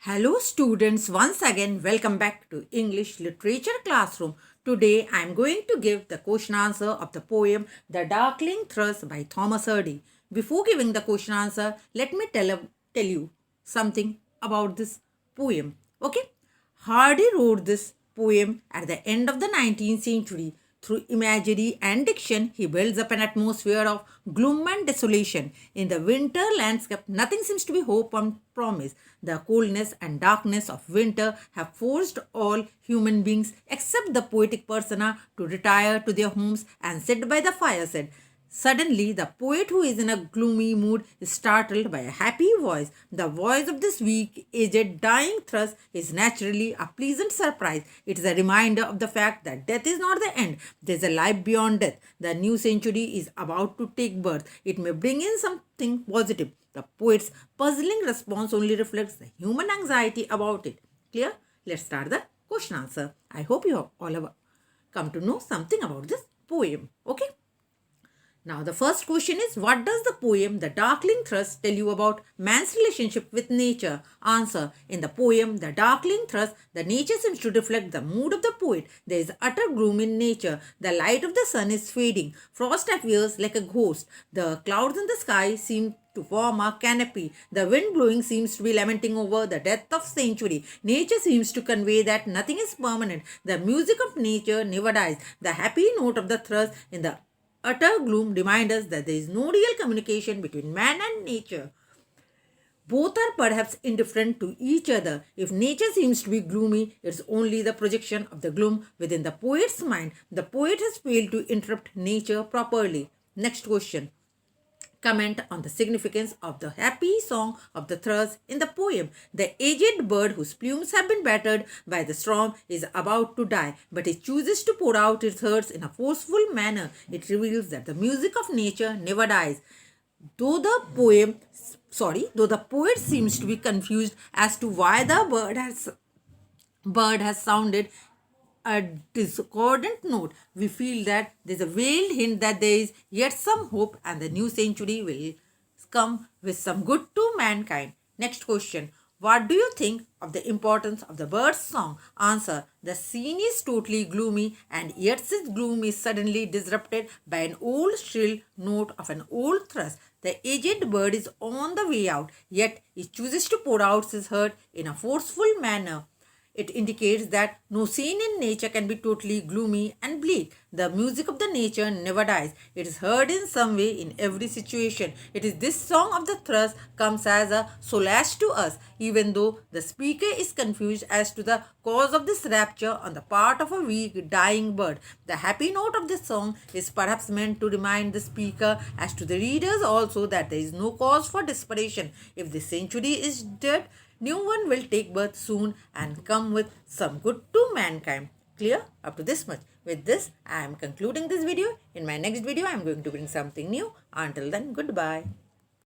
Hello students, once again welcome back to English Literature Classroom. Today I am going to give the question answer of the poem The Darkling Thrush by Thomas Hardy. Before giving the question answer, let me tell you something about this poem. Okay? Hardy wrote this poem at the end of the 19th century. Through imagery and diction, he builds up an atmosphere of gloom and desolation. In the winter landscape, nothing seems to be hope and promise. The coldness and darkness of winter have forced all human beings except the poetic persona to retire to their homes and sit by the fireside. Suddenly, the poet who is in a gloomy mood is startled by a happy voice. The voice of this weak, aged, dying thrush is naturally a pleasant surprise. It is a reminder of the fact that death is not the end. There is a life beyond death. The new century is about to take birth. It may bring in something positive. The poet's puzzling response only reflects the human anxiety about it. Clear? Let's start the question answer. I hope you all have come to know something about this poem. Okay? Now, the first question is, what does the poem The Darkling Thrush tell you about man's relationship with nature? Answer. In the poem The Darkling Thrush, the nature seems to reflect the mood of the poet. There is utter gloom in nature. The light of the sun is fading. Frost appears like a ghost. The clouds in the sky seem to form a canopy. The wind blowing seems to be lamenting over the death of century. Nature seems to convey that nothing is permanent. The music of nature never dies. The happy note of the thrush in the utter gloom reminds us that there is no real communication between man and nature. Both are perhaps indifferent to each other. If nature seems to be gloomy, it's only the projection of the gloom within the poet's mind. The poet has failed to interrupt nature properly. Next question. Comment on the significance of the happy song of the thrush in the poem. The aged bird whose plumes have been battered by the storm is about to die, but it chooses to pour out its hurts in a forceful manner. It reveals that the music of nature never dies. Though the poet seems to be confused as to why the bird has sounded a discordant note, we feel that there's a veiled hint that there is yet some hope and the new century will come with some good to mankind. Next question. What do you think of the importance of the bird's song? Answer. The scene is totally gloomy, and yet its gloom is suddenly disrupted by an old shrill note of an old thrush. The aged bird is on the way out, yet he chooses to pour out his hurt in a forceful manner. It indicates that no scene in nature can be totally gloomy and bleak. The music of the nature never dies. It is heard in some way in every situation. It is this song of the thrush comes as a solace to us, even though the speaker is confused as to the cause of this rapture on the part of a weak, dying bird. The happy note of this song is perhaps meant to remind the speaker as to the readers also that there is no cause for desperation. If the century is dead, new one will take birth soon and come with some good to mankind. Clear? Up to this much. With this, I am concluding this video. In my next video, I am going to bring something new. Until then, goodbye.